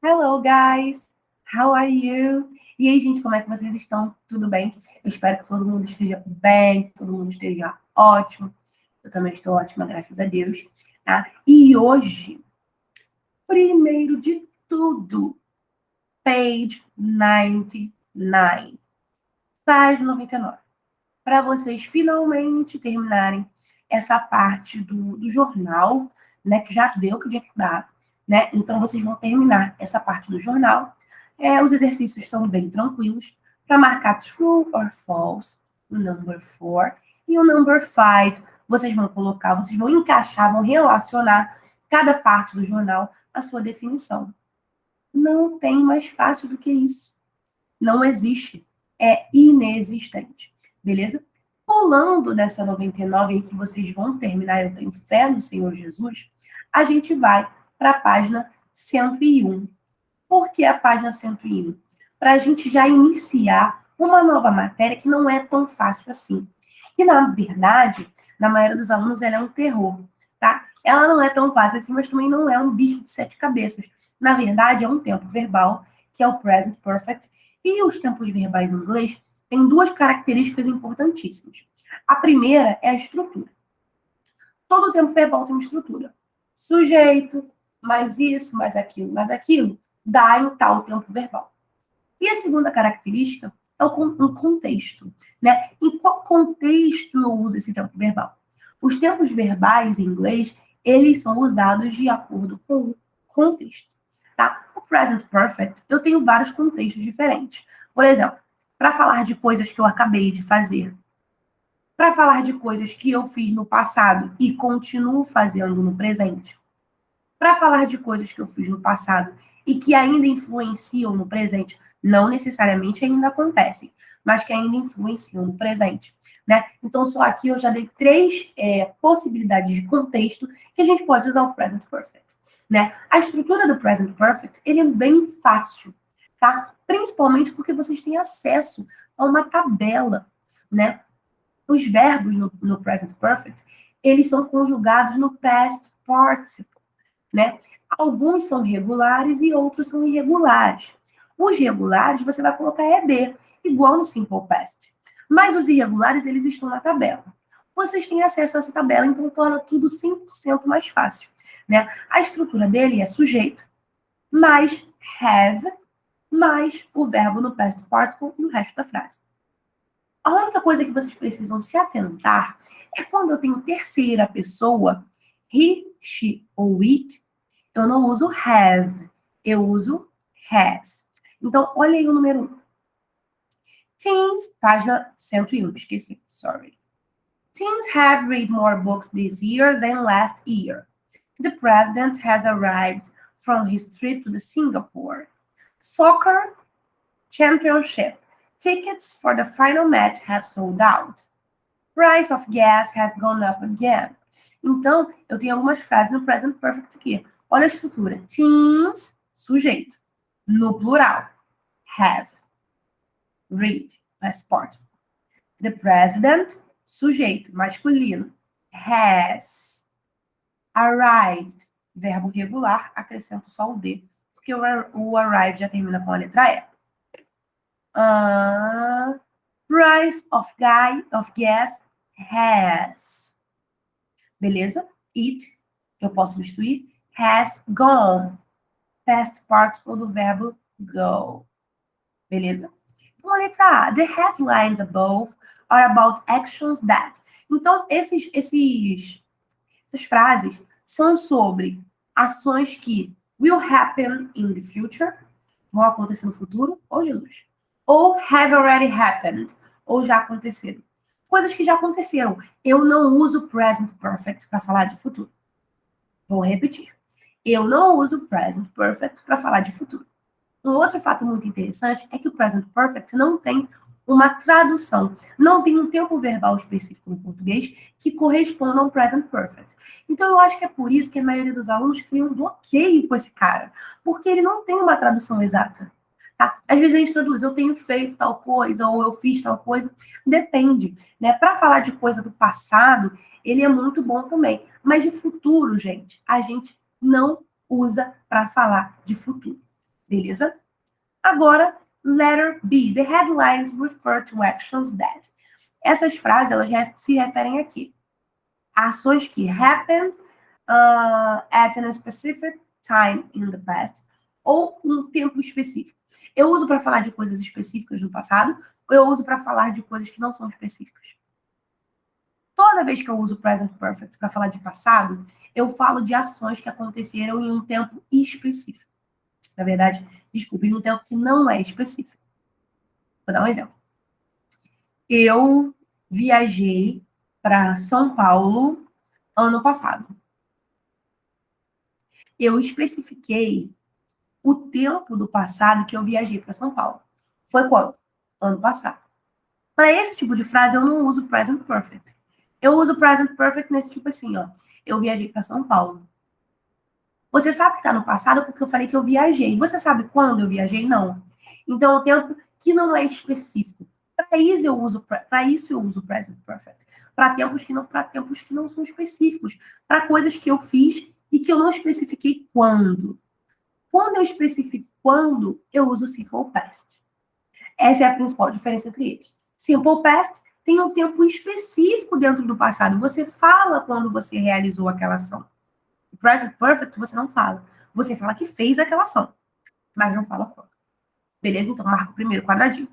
Hello, guys! How are you? E aí, gente, como é que vocês estão? Tudo bem? Eu espero que todo mundo esteja bem, que todo mundo esteja ótimo. Eu também estou ótima, graças a Deus. Tá? E hoje, primeiro de tudo, page 99, página 99, para vocês finalmente terminarem essa parte do jornal, né, que já deu que tinha que dar, né? Então, vocês vão terminar essa parte do jornal. Os exercícios são bem tranquilos para marcar true or false, o number 4 e o number 5. Vocês vão colocar, vocês vão encaixar, vão relacionar cada parte do jornal à sua definição. Não tem mais fácil do que isso. Não existe. É inexistente. Beleza? Pulando dessa 99 aí que vocês vão terminar, eu tenho fé no Senhor Jesus, a gente vai para a página 101. Por que a página 101? Para a gente já iniciar uma nova matéria que não é tão fácil assim. Que, na verdade, na maioria dos alunos, ela é um terror, tá? Ela não é tão fácil assim, mas também não é um bicho de 7 cabeças. Na verdade, é um tempo verbal, que é o present perfect, e os tempos verbais em inglês têm duas características importantíssimas. A primeira é a estrutura. Todo tempo verbal tem uma estrutura. Sujeito, mais isso, mais aquilo, dá em tal tempo verbal. E a segunda característica é um contexto, né? Em qual contexto eu uso esse tempo verbal? Os tempos verbais em inglês, eles são usados de acordo com o contexto, tá? O present perfect, eu tenho vários contextos diferentes. Por exemplo, para falar de coisas que eu acabei de fazer, para falar de coisas que eu fiz no passado e continuo fazendo no presente, para falar de coisas que eu fiz no passado e que ainda influenciam no presente, não necessariamente ainda acontecem, mas que ainda influenciam no presente, né? Então, só aqui eu já dei três possibilidades de contexto que a gente pode usar o present perfect, né? A estrutura do present perfect, ele é bem fácil, tá? Principalmente porque vocês têm acesso a uma tabela, né? Os verbos no present perfect, eles são conjugados no past participle, né? Alguns são regulares e outros são irregulares. Os regulares você vai colocar ED, igual no Simple Past. Mas os irregulares, eles estão na tabela. Vocês têm acesso a essa tabela, então torna tudo 100% mais fácil, né? A estrutura dele é sujeito, mais have, mais o verbo no past participle e o resto da frase. A única coisa que vocês precisam se atentar é quando eu tenho terceira pessoa, he, she ou it, eu não uso have, eu uso has. Então, olha aí o número 1. Teens, página 101, esqueci, sorry. Teens have read more books this year than last year. The president has arrived from his trip to Singapore. Soccer championship. Tickets for the final match have sold out. Price of gas has gone up again. Então, eu tenho algumas frases no present perfect aqui. Olha a estrutura. Teens, sujeito. No plural. Have. Read. Past participle. The president, sujeito. Masculino. Has. Arrived. Verbo regular. Acrescento só o D. Porque o arrived já termina com a letra E. Price of gas has. Beleza? It, eu posso substituir. Has gone. Past participle do verbo go. Beleza? Então, a letra A. The headlines above are about actions that. Então, essas frases são sobre ações que will happen in the future, vão acontecer no futuro, ou Jesus. Ou have already happened, ou já aconteceram. Coisas que já aconteceram. Eu não uso present perfect para falar de futuro. Vou repetir. Eu não uso present perfect para falar de futuro. Um outro fato muito interessante é que o present perfect não tem uma tradução, não tem um tempo verbal específico no português que corresponda ao present perfect. Então, eu acho que é por isso que a maioria dos alunos cria um bloqueio com esse cara, porque ele não tem uma tradução exata. Tá? Às vezes a gente traduz, eu tenho feito tal coisa, ou eu fiz tal coisa, depende. Né? Para falar de coisa do passado, ele é muito bom também. Mas de futuro, gente, a gente não usa para falar de futuro. Beleza? Agora, letter B. The headlines refer to actions that. Essas frases, elas se referem a quê? A ações que happened at a specific time in the past, ou um tempo específico. Eu uso para falar de coisas específicas no passado, ou eu uso para falar de coisas que não são específicas. Toda vez que eu uso present perfect para falar de passado, eu falo de ações que aconteceram em um tempo específico. Na verdade, desculpe, em um tempo que não é específico. Vou dar um exemplo. Eu viajei para São Paulo ano passado. Eu especifiquei o tempo do passado que eu viajei para São Paulo. Foi quando? Ano passado. Para esse tipo de frase, eu não uso present perfect. Eu uso present perfect nesse tipo assim, ó. Eu viajei para São Paulo. Você sabe que está no passado porque eu falei que eu viajei. Você sabe quando eu viajei? Não. Então, é um tempo que não é específico. Para isso eu uso present perfect. Para tempos que não são específicos. Para coisas que eu fiz e que eu não especifiquei quando. Quando eu especifico quando, eu uso simple past. Essa é a principal diferença entre eles. Simple past tem um tempo específico dentro do passado. Você fala quando você realizou aquela ação. O present perfect você não fala. Você fala que fez aquela ação, mas não fala quando. Beleza? Então, marca o primeiro quadradinho.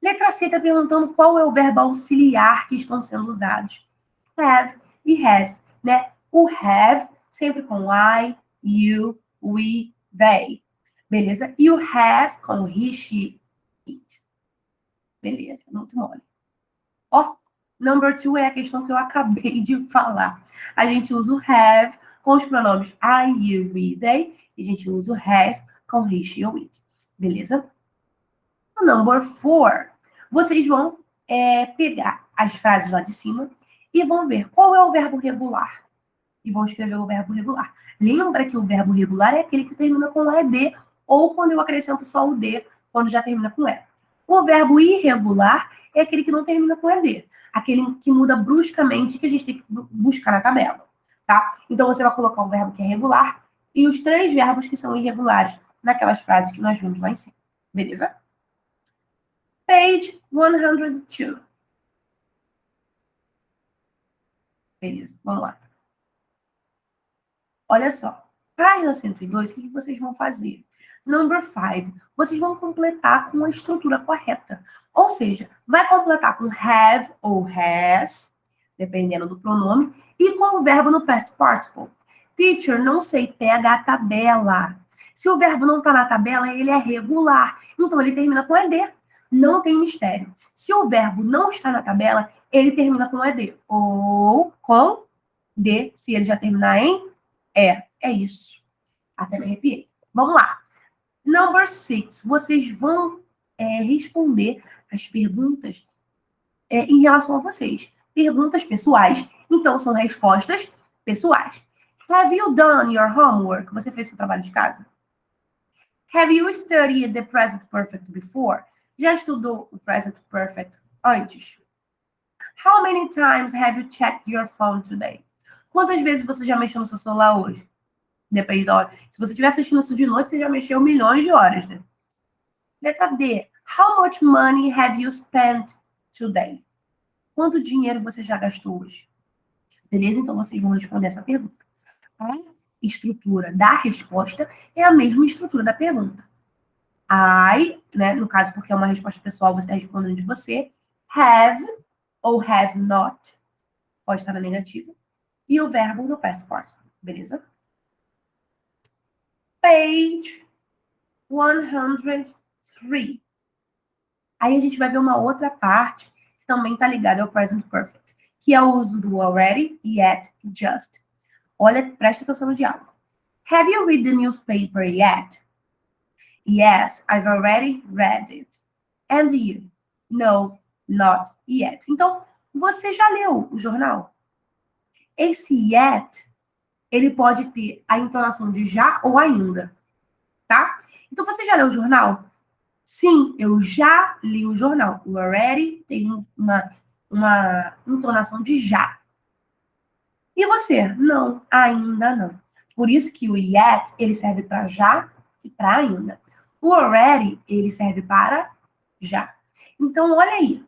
Letra C está perguntando qual é o verbo auxiliar que estão sendo usados. Have e has, né? O have, sempre com I, you, we, they. Beleza? E o has com he, she, it. Beleza, muito mole. Ó, number 2 é a questão que eu acabei de falar. A gente usa o have com os pronomes I, you, we, they. E a gente usa o has com he, she ou it. Beleza? O number 4. Vocês vão pegar as frases lá de cima e vão ver qual é o verbo regular. E vão escrever o verbo regular. Lembra que o verbo regular é aquele que termina com ED, ou quando eu acrescento só o D, quando já termina com E. O verbo irregular é aquele que não termina com ED. Aquele que muda bruscamente, que a gente tem que buscar na tabela. Tá? Então, você vai colocar o verbo que é regular e os 3 verbos que são irregulares naquelas frases que nós vimos lá em cima. Beleza? Page 102. Beleza, vamos lá. Olha só. Página 102, o que vocês vão fazer? Number 5, vocês vão completar com a estrutura correta. Ou seja, vai completar com have ou has, dependendo do pronome, e com o verbo no past participle. Teacher, não sei, pega a tabela. Se o verbo não está na tabela, ele é regular. Então, ele termina com ed. Não tem mistério. Se o verbo não está na tabela, ele termina com ed. Ou com d, se ele já terminar em é isso. Até me arrepiei. Vamos lá. Number 6. Vocês vão responder as perguntas em relação a vocês. Perguntas pessoais. Então, são respostas pessoais. Have you done your homework? Você fez seu trabalho de casa? Have you studied the present perfect before? Já estudou o present perfect antes? How many times have you checked your phone today? Quantas vezes você já mexeu no seu celular hoje? Depende da hora. Se você estiver assistindo isso de noite, você já mexeu milhões de horas, né? Letra D. How much money have you spent today? Quanto dinheiro você já gastou hoje? Beleza? Então, vocês vão responder essa pergunta. A estrutura da resposta é a mesma estrutura da pergunta. I, né, no caso, porque é uma resposta pessoal, você está respondendo de você. Have ou have not, pode estar na negativa. E o verbo no past participle, beleza? Page 103. Aí a gente vai ver uma outra parte que também está ligada ao present perfect, que é o uso do already, yet, just. Olha, presta atenção no diálogo. Have you read the newspaper yet? Yes, I've already read it. And you? No, not yet. Então, você já leu o jornal? Esse yet, ele pode ter a entonação de já ou ainda, tá? Então, você já leu o jornal? Sim, eu já li o jornal. O already tem uma entonação de já. E você? Não, ainda não. Por isso que o yet, ele serve para já e para ainda. O already, ele serve para já. Então, olha aí.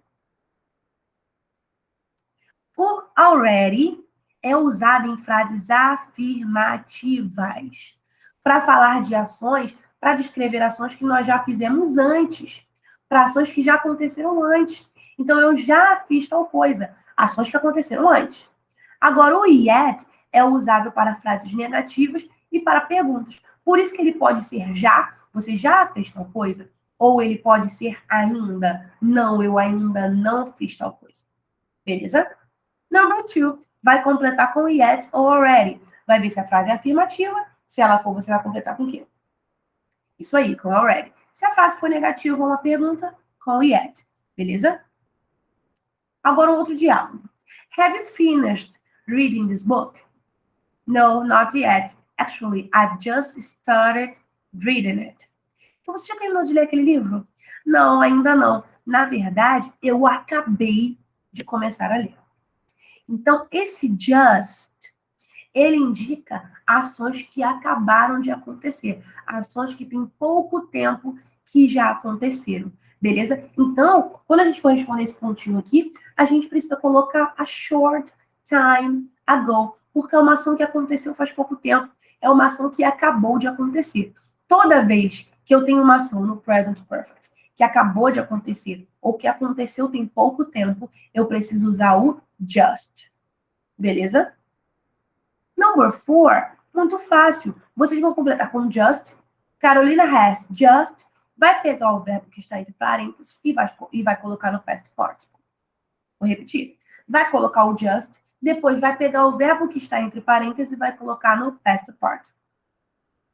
O already é usado em frases afirmativas para falar de ações, para descrever ações que nós já fizemos antes, para ações que já aconteceram antes. Então, eu já fiz tal coisa, ações que aconteceram antes. Agora, o yet é usado para frases negativas e para perguntas. Por isso que ele pode ser já, você já fez tal coisa, ou ele pode ser ainda, não, eu ainda não fiz tal coisa. Beleza? Number 2, vai completar com yet ou already. Vai ver se a frase é afirmativa. Se ela for, você vai completar com o quê? Isso aí, com already. Se a frase for negativa ou uma pergunta, com yet. Beleza? Agora um outro diálogo. Have you finished reading this book? No, not yet. Actually, I've just started reading it. Então, você já terminou de ler aquele livro? Não, ainda não. Na verdade, eu acabei de começar a ler. Então, esse just, ele indica ações que acabaram de acontecer, ações que têm pouco tempo que já aconteceram, beleza? Então, quando a gente for responder esse pontinho aqui, a gente precisa colocar a short time ago, porque é uma ação que aconteceu faz pouco tempo, é uma ação que acabou de acontecer. Toda vez que eu tenho uma ação no present perfect que acabou de acontecer ou que aconteceu tem pouco tempo, eu preciso usar o just. Beleza? Number 4, muito fácil. Vocês vão completar com just. Carolina has just. Vai pegar o verbo que está entre parênteses e vai colocar no past participle. Vou repetir. Vai colocar o just, depois vai pegar o verbo que está entre parênteses e vai colocar no past participle.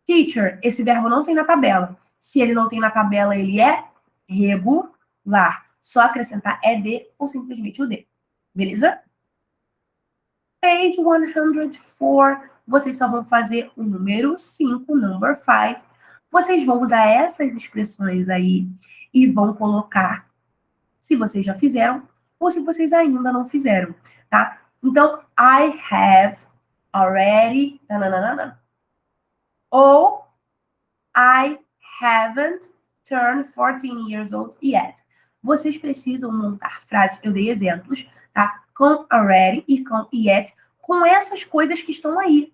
Teacher, esse verbo não tem na tabela. Se ele não tem na tabela, ele é regular. Só acrescentar ed ou simplesmente o d. Beleza? Page 104, vocês só vão fazer o número 5, number 5. Vocês vão usar essas expressões aí e vão colocar se vocês já fizeram ou se vocês ainda não fizeram, tá? Então, I have already... Nananana. Ou I haven't turned 14 years old yet. Vocês precisam montar frases, eu dei exemplos, tá? Com already e com yet, com essas coisas que estão aí,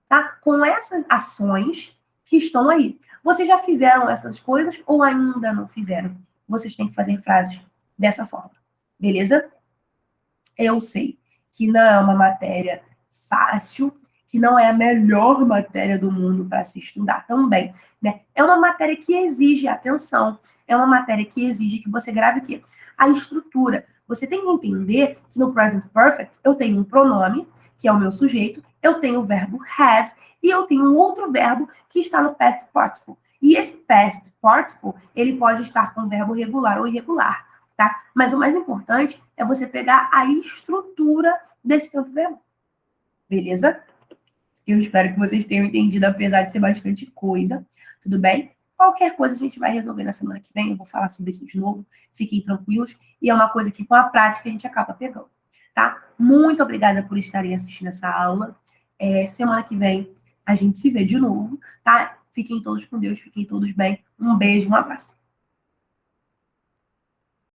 tá? Com essas ações que estão aí. Vocês já fizeram essas coisas ou ainda não fizeram? Vocês têm que fazer frases dessa forma, beleza? Eu sei que não é uma matéria fácil, que não é a melhor matéria do mundo para se estudar também, né? É uma matéria que exige atenção, é uma matéria que exige que você grave o quê? A estrutura. Você tem que entender que no present perfect eu tenho um pronome, que é o meu sujeito, eu tenho o verbo have e eu tenho um outro verbo que está no past participle. E esse past participle, ele pode estar com o verbo regular ou irregular, tá? Mas o mais importante é você pegar a estrutura desse tempo verbal. Beleza? Eu espero que vocês tenham entendido, apesar de ser bastante coisa. Tudo bem? Qualquer coisa a gente vai resolver na semana que vem. Eu vou falar sobre isso de novo. Fiquem tranquilos. E é uma coisa que, com a prática, a gente acaba pegando. Tá? Muito obrigada por estarem assistindo essa aula. Semana que vem a gente se vê de novo. Tá? Fiquem todos com Deus. Fiquem todos bem. Um beijo, um abraço.